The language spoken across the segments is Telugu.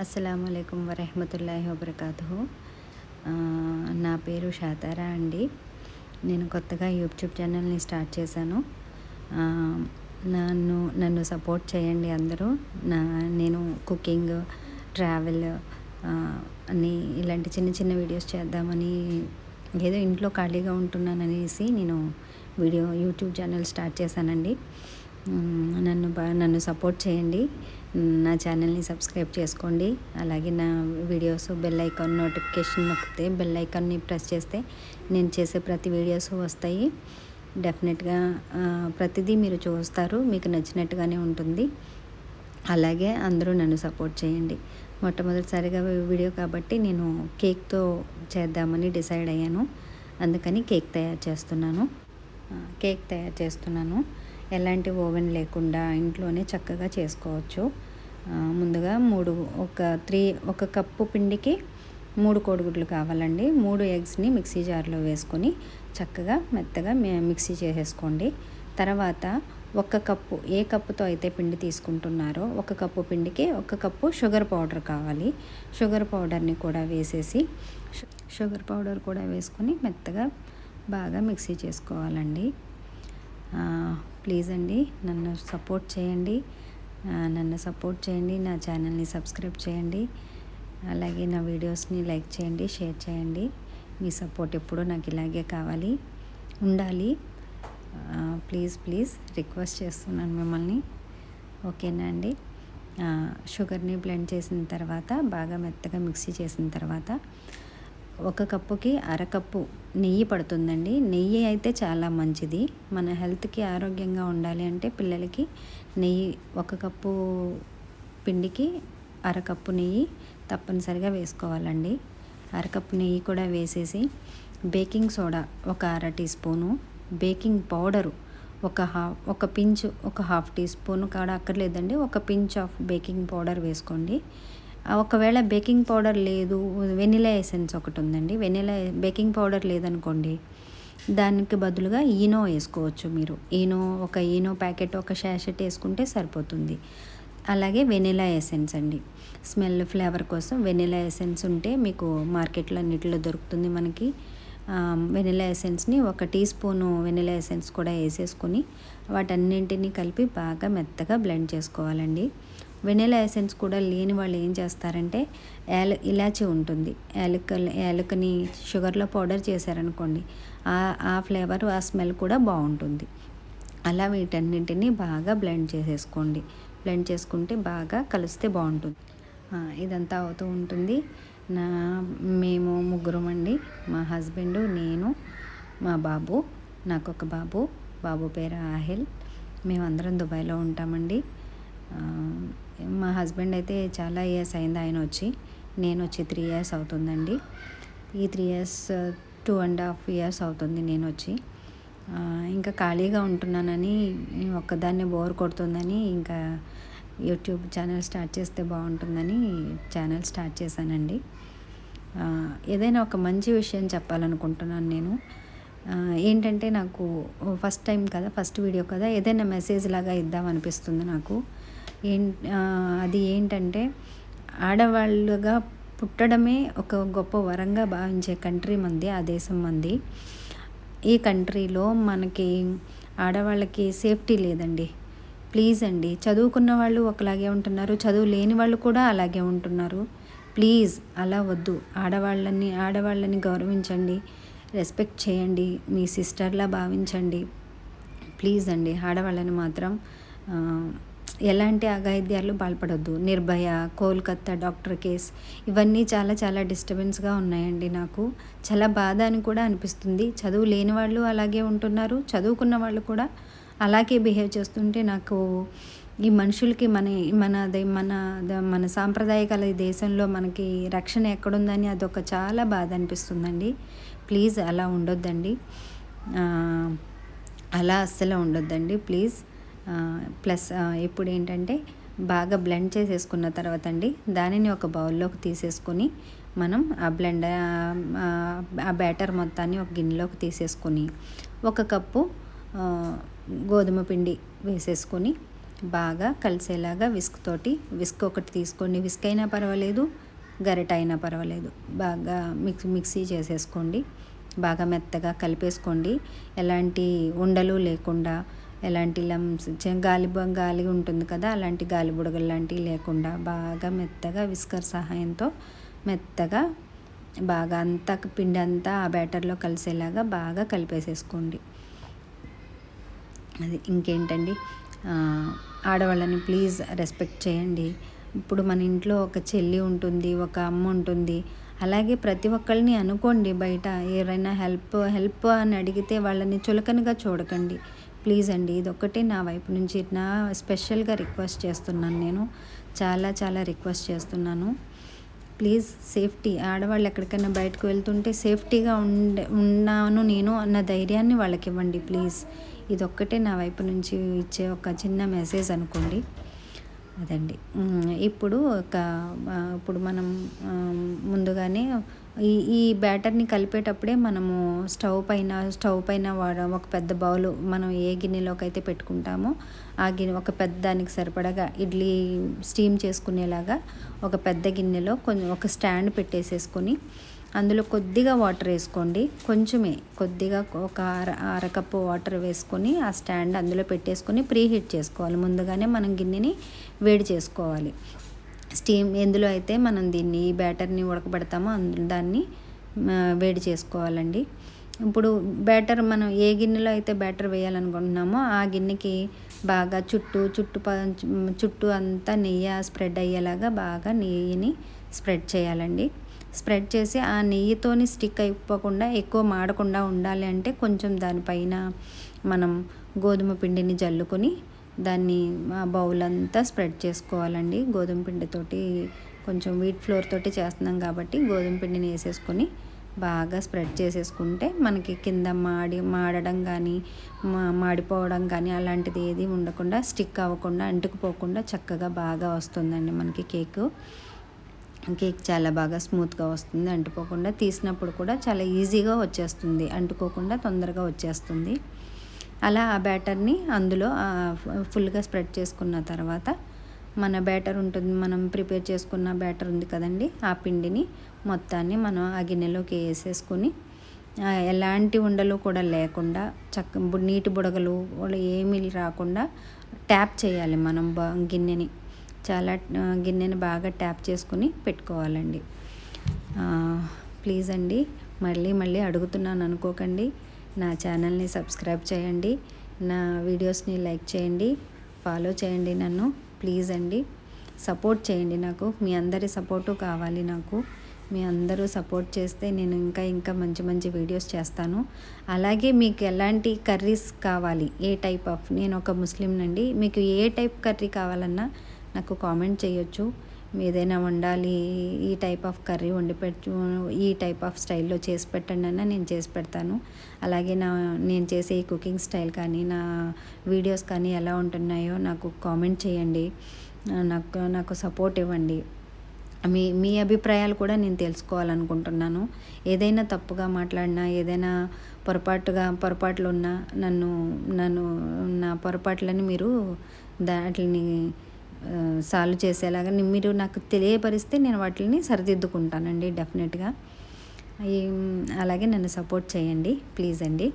అస్సలాముఅలైకుం వరహ్మతుల్లాహి వబర్కాతుహు. నా పేరు షాతారా అండి. నేను కొత్తగా యూట్యూబ్ ఛానల్ని స్టార్ట్ చేశాను. నన్ను సపోర్ట్ చేయండి అందరూ. నేను కుకింగ్, ట్రావెల్ అన్నీ ఇలాంటి చిన్న చిన్న వీడియోస్ చేద్దామని, ఏదో ఇంట్లో ఖాళీగా ఉంటున్నాననేసి నేను యూట్యూబ్ ఛానల్ స్టార్ట్ చేశానండి. నన్ను సపోర్ట్ చేయండి. నా ఛానల్ని సబ్స్క్రైబ్ చేసుకోండి. అలాగే నా వీడియోస్ బెల్ ఐకాన్ నోటిఫికేషన్ నొక్కితే బెల్ ఐకాన్ని ప్రెస్ చేస్తే నేను చేసే ప్రతి వీడియోస్ వస్తాయి. డెఫినెట్గా ప్రతిదీ మీరు చూస్తారు, మీకు నచ్చినట్టుగానే ఉంటుంది. అలాగే అందరూ నన్ను సపోర్ట్ చేయండి. మొట్టమొదటిసారిగా వీడియో కాబట్టి నేను కేక్తో చేద్దామని డిసైడ్ అయ్యాను. అందుకని కేక్ తయారు చేస్తున్నాను. ఎలాంటి ఓవెన్ లేకుండా ఇంట్లోనే చక్కగా చేసుకోవచ్చు. ముందుగా ఒక కప్పు పిండికి 3 కోడిగుడ్లు కావాలండి. 3 ఎగ్స్ని మిక్సీ జార్లో వేసుకొని చక్కగా మెత్తగా మిక్సీ చేసేసుకోండి. తర్వాత 1 కప్పు, ఏ కప్పుతో అయితే పిండి తీసుకుంటున్నారో 1 కప్పు పిండికి 1 కప్పు షుగర్ పౌడర్ కావాలి. షుగర్ పౌడర్ కూడా వేసుకొని మెత్తగా బాగా మిక్సీ చేసుకోవాలండి. ప్లీజ్ అండి, నన్ను సపోర్ట్ చేయండి. నా ఛానల్ని సబ్స్క్రైబ్ చేయండి. అలాగే నా వీడియోస్ని లైక్ చేయండి, షేర్ చేయండి. మీ సపోర్ట్ ఎప్పుడూ నాకు ఇలాగే ఉండాలి. ప్లీజ్ రిక్వెస్ట్ చేస్తున్నాను మిమ్మల్ని. ఓకేనా అండి? షుగర్ని బ్లెండ్ చేసిన తర్వాత బాగా మెత్తగా మిక్సీ చేసిన తర్వాత 1 కప్పుకి 1/2 కప్పు నెయ్యి పడుతుందండి. నెయ్యి అయితే చాలా మంచిది. మన హెల్త్కి ఆరోగ్యంగా ఉండాలి అంటే పిల్లలకి నెయ్యి 1 కప్పు పిండికి 1/2 కప్పు నెయ్యి తప్పనిసరిగా వేసుకోవాలండి. 1/2 కప్పు నెయ్యి కూడా వేసేసి baking soda 1 tea spoon, baking powder ఒక పించ్, 1/2 టీ స్పూన్ కూడా అక్కర్లేదండి. 1 పించ్ ఆఫ్ బేకింగ్ పౌడర్ వేసుకోండి. ఒకవేళ బేకింగ్ పౌడర్ లేదు, వెనిలా ఎసెన్స్ ఒకటి ఉందండి. బేకింగ్ పౌడర్ లేదనుకోండి, దానికి బదులుగా ఈనో వేసుకోవచ్చు మీరు. ఒక ఈనో ప్యాకెట్, ఒక శాషెట్ వేసుకుంటే సరిపోతుంది. అలాగే వెనిలా ఎసెన్స్ అండి, స్మెల్ ఫ్లేవర్ కోసం వెనిలా ఎసెన్స్ ఉంటే మీకు మార్కెట్లో అన్నిటిలో దొరుకుతుంది మనకి. వెనిలా ఎసెన్స్ని 1 టీ స్పూను వెనిలా ఎసెన్స్ కూడా వేసేసుకొని వాటన్నింటినీ కలిపి బాగా మెత్తగా బ్లెండ్ చేసుకోవాలండి. వెనిలా ఎసెన్స్ కూడా లేని వాళ్ళు ఏం చేస్తారంటే ఇలాచీ ఉంటుంది, యాలకుని షుగర్లో పౌడర్ చేశారనుకోండి, ఆ ఫ్లేవర్, ఆ స్మెల్ కూడా బాగుంటుంది. అలా వీటన్నింటినీ బాగా బ్లెండ్ చేసేసుకోండి. బ్లెండ్ చేసుకుంటే బాగా కలిస్తే బాగుంటుంది. ఇదంతా అవుతూ ఉంటుంది. మేము 3 అండి. మా హస్బెండు, నేను, మా బాబు. నాకు ఒక బాబు పేరు ఆహిల్. మేమందరం దుబాయ్లో ఉంటామండి. మా హస్బెండ్ అయితే చాలా ఇయర్స్ అయింది ఆయన వచ్చి. నేను వచ్చి 3 ఇయర్స్ అవుతుందండి. ఈ 3 ఇయర్స్ 2.5 ఇయర్స్ అవుతుంది నేను వచ్చి. ఇంకా ఖాళీగా ఉంటున్నానని, ఒక్కదాన్ని బోర్ కొడుతుందని ఇంకా యూట్యూబ్ ఛానల్ స్టార్ట్ చేస్తే బాగుంటుందని ఛానల్ స్టార్ట్ చేశానండి. ఏదైనా ఒక మంచి విషయం చెప్పాలనుకుంటున్నాను నేను. ఏంటంటే నాకు ఫస్ట్ టైం కదా, ఫస్ట్ వీడియో కదా, ఏదైనా మెసేజ్ లాగా ఇద్దామనిపిస్తుంది నాకు. అది ఏంటంటే, ఆడవాళ్ళుగా పుట్టడమే ఒక గొప్ప వరంగా భావించే కంట్రీ మంది, ఆ దేశం మంది. ఈ కంట్రీలో మనకి ఆడవాళ్ళకి సేఫ్టీ లేదండి. ప్లీజ్ అండి, చదువుకున్న వాళ్ళు ఒకలాగే ఉంటున్నారు, చదువు లేని వాళ్ళు కూడా అలాగే ఉంటున్నారు. ప్లీజ్ అలా వద్దు. ఆడవాళ్ళని గౌరవించండి, రెస్పెక్ట్ చేయండి, మీ సిస్టర్లా భావించండి. ప్లీజ్ అండి, ఆడవాళ్ళని మాత్రం ఎలాంటి అఘాయిత్యాలు పాల్పడొద్దు. నిర్భయ, కోల్కత్తా డాక్టర్ కేస్, ఇవన్నీ చాలా చాలా డిస్టర్బెన్స్గా ఉన్నాయండి. నాకు చాలా బాధ అని కూడా అనిపిస్తుంది. చదువు లేని వాళ్ళు అలాగే ఉంటున్నారు, చదువుకున్న వాళ్ళు కూడా అలాగే బిహేవ్ చేస్తుంటే నాకు ఈ మనుషులకి మన సాంప్రదాయకల దేశంలో మనకి రక్షణ ఎక్కడుందని అదొక చాలా బాధ అనిపిస్తుందండి. ప్లీజ్ అలా ఉండొద్దండి, అలా అస్సలు ఉండొద్దండి ప్లీజ్. ప్లస్ ఇప్పుడు ఏంటంటే, బాగా బ్లెండ్ చేసేసుకున్న తర్వాత అండి, దానిని ఒక బౌల్లోకి తీసేసుకొని మనం ఆ బ్యాటర్ మొత్తాన్ని ఒక గిన్నెలోకి తీసేసుకొని 1 కప్పు గోధుమ పిండి వేసేసుకొని బాగా కలిసేలాగా విస్క్ ఒకటి తీసుకోండి. విస్క్ అయినా పర్వాలేదు, గరిట అయినా పర్వాలేదు. బాగా మిక్సీ చేసేసుకోండి. బాగా మెత్తగా కలిపేసుకోండి. ఎలాంటి ఉండలు లేకుండా, ఎలాంటి లమ్స్ గాలి ఉంటుంది కదా, అలాంటి గాలి బుడగలు లాంటివి లేకుండా బాగా మెత్తగా విస్కర్ సహాయంతో మెత్తగా బాగా అంతా పిండి అంతా ఆ బ్యాటర్లో కలిసేలాగా బాగా కలిపేసేసుకోండి. అది ఇంకేంటండి, ఆడవాళ్ళని ప్లీజ్ రెస్పెక్ట్ చేయండి. ఇప్పుడు మన ఇంట్లో ఒక చెల్లి ఉంటుంది, ఒక అమ్మ ఉంటుంది. అలాగే ప్రతి ఒక్కళ్ళని అనుకోండి. బయట ఎవరైనా హెల్ప్ అని అడిగితే వాళ్ళని చులకనగా చూడకండి ప్లీజ్ అండి. ఇదొక్కటే నా వైపు నుంచి స్పెషల్గా రిక్వెస్ట్ చేస్తున్నాను. నేను చాలా చాలా రిక్వెస్ట్ చేస్తున్నాను. ప్లీజ్ సేఫ్టీ, ఆడవాళ్ళు ఎక్కడికైనా బయటకు వెళ్తుంటే సేఫ్టీగా ఉన్నాను నేను అన్న ధైర్యాన్ని వాళ్ళకి ఇవ్వండి ప్లీజ్. ఇదొక్కటే నా వైపు నుంచి ఇచ్చే ఒక చిన్న మెసేజ్ అనుకోండి. అదండి. ఇప్పుడు మనం ముందుగానే ఈ బ్యాటర్ని కలిపేటప్పుడే మనము స్టవ్ పైన ఒక పెద్ద బౌలు, మనం ఏ గిన్నెలోకి అయితే పెట్టుకుంటామో ఆ గిన్నె, ఒక పెద్ద దానికి సరిపడగా ఇడ్లీ స్టీమ్ చేసుకునేలాగా ఒక పెద్ద గిన్నెలో ఒక స్టాండ్ పెట్టేసేసుకొని అందులో కొద్దిగా వాటర్ వేసుకోండి. కొద్దిగా ఒక అరకప్పు వాటర్ వేసుకొని ఆ స్టాండ్ అందులో పెట్టేసుకొని ప్రీ హీట్ చేసుకోవాలి. ముందుగానే మనం గిన్నెని వేడి చేసుకోవాలి. స్టీమ్ ఎందులో అయితే మనం ఈ బ్యాటర్ని ఉడకబెడతామో దాన్ని వేడి చేసుకోవాలండి. ఇప్పుడు మనం ఏ గిన్నెలో అయితే బ్యాటర్ వేయాలనుకుంటున్నామో ఆ గిన్నెకి బాగా చుట్టూ అంతా నెయ్యి స్ప్రెడ్ అయ్యేలాగా బాగా నెయ్యిని స్ప్రెడ్ చేయాలండి. స్ప్రెడ్ చేసి ఆ నెయ్యితోని స్టిక్ అయిపోకుండా, ఎక్కువ మాడకుండా ఉండాలి అంటే కొంచెం దానిపైన మనం గోధుమ పిండిని జల్లుకొని దాన్ని ఆ బౌల్ అంతా స్ప్రెడ్ చేసుకోవాలండి. గోధుమ పిండితోటి, కొంచెం వీట్ ఫ్లోర్ తోటి చేస్తున్నాం కాబట్టి గోధుమ పిండిని వేసేసుకొని బాగా స్ప్రెడ్ చేసేసుకుంటే మనకి కింద మాడడం కానీ మాడిపోవడం కానీ అలాంటిది ఏది ఉండకుండా, స్టిక్ అవ్వకుండా, అంటుకుపోకుండా చక్కగా బాగా వస్తుందండి మనకి కేక్ చాలా బాగా స్మూత్గా వస్తుంది. అంటుకోకుండా, తీసినప్పుడు కూడా చాలా ఈజీగా వచ్చేస్తుంది, అంటుకోకుండా తొందరగా వచ్చేస్తుంది. అలా ఆ బ్యాటర్ని అందులో ఫుల్గా స్ప్రెడ్ చేసుకున్న తర్వాత మన బ్యాటర్ ఉంటుంది, మనం ప్రిపేర్ చేసుకున్న బ్యాటర్ ఉంది కదండి, ఆ పిండిని మొత్తాన్ని మనం ఆ గిన్నెలోకి వేసేసుకొని ఎలాంటి ఉండలు కూడా లేకుండా నీటి బుడగలు ఏమీ రాకుండా ట్యాప్ చేయాలి మనం గిన్నెని. గిన్నెని బాగా ట్యాప్ చేసుకుని పెట్టుకోవాలండి. ప్లీజ్ అండి, మళ్ళీ అడుగుతున్నాను అనుకోకండి. నా ఛానల్ని సబ్స్క్రైబ్ చేయండి, నా వీడియోస్ని లైక్ చేయండి, ఫాలో చేయండి నన్ను ప్లీజ్ అండి. సపోర్ట్ చేయండి, నాకు మీ అందరి సపోర్టు కావాలి. మీ అందరూ సపోర్ట్ చేస్తే నేను ఇంకా మంచి వీడియోస్ చేస్తాను. అలాగే మీకు ఎలాంటి కర్రీస్ కావాలి, నేను ఒక ముస్లింనండి, మీకు ఏ టైప్ కర్రీ కావాలన్నా నాకు కామెంట్ చేయొచ్చు. ఏదైనా వండాలి, ఈ టైప్ ఆఫ్ కర్రీ ఈ టైప్ ఆఫ్ స్టైల్లో చేసి పెట్టండి అన్న నేను చేసి పెడతాను. అలాగే నేను చేసే ఈ కుకింగ్ స్టైల్ కానీ, నా వీడియోస్ కానీ ఎలా ఉంటున్నాయో నాకు కామెంట్ చేయండి. నాకు సపోర్ట్ ఇవ్వండి. మీ అభిప్రాయాలు కూడా నేను తెలుసుకోవాలనుకుంటున్నాను. ఏదైనా తప్పుగా మాట్లాడినా, ఏదైనా పొరపాట్లు ఉన్నా నన్ను నా పొరపాట్లని మీరు వాటిని సాల్వ్ చేసేలాగా మీరు నాకు తెలియపరిస్తే నేను వాటిని సరిదిద్దుకుంటానండి డెఫినెట్గా. అలాగే నన్ను సపోర్ట్ చేయండి ప్లీజ్ అండి.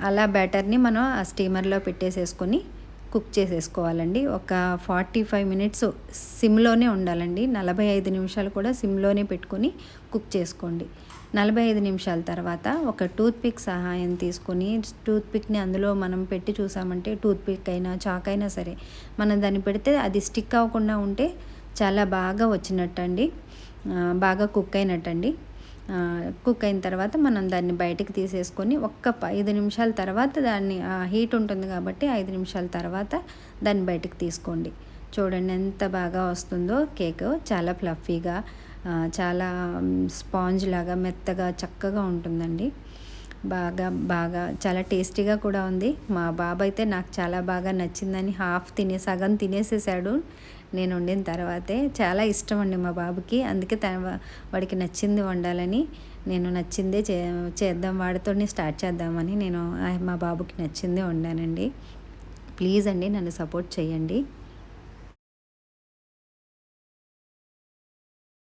అలా బ్యాటర్ని మనం ఆ స్టీమర్లో పెట్టేసేసుకొని కుక్ చేసేసుకోవాలండి. ఒక 45 మినిట్స్ సిమ్లోనే ఉండాలండి. 45 నిమిషాలు కూడా సిమ్లోనే పెట్టుకొని కుక్ చేసుకోండి. 45 నిమిషాల తర్వాత ఒక టూత్పిక్ సహాయం తీసుకొని, టూత్పిక్ని అందులో మనం పెట్టి చూసామంటే, టూత్పిక్ అయినా చాక్ అయినా సరే మనం దాన్ని పెడితే అది స్టిక్ అవ్వకుండా ఉంటే చాలా బాగా వచ్చినట్టండి, బాగా కుక్ అయినట్టండి. కుక్ అయిన తర్వాత మనం దాన్ని బయటికి తీసేసుకొని 5 నిమిషాల తర్వాత దాన్ని, హీట్ ఉంటుంది కాబట్టి 5 నిమిషాల తర్వాత దాన్ని బయటికి తీసుకోండి. చూడండి ఎంత బాగా వస్తుందో కేక్. చాలా ఫ్లఫీగా, చాలా స్పాంజ్ లాగా మెత్తగా చక్కగా ఉంటుందండి. బాగా చాలా టేస్టీగా కూడా ఉంది. మా బాబు అయితే నాకు చాలా బాగా నచ్చిందని సగం తినేసేసాడు నేను వండిన తర్వాతే. చాలా ఇష్టం అండి మా బాబుకి, అందుకే వాడికి నచ్చింది వండాలని నేను నచ్చిందే చేద్దాం, వాడితోనే స్టార్ట్ చేద్దామని నేను మా బాబుకి నచ్చిందే వండానండి. ప్లీజ్ అండి నన్ను సపోర్ట్ చేయండి.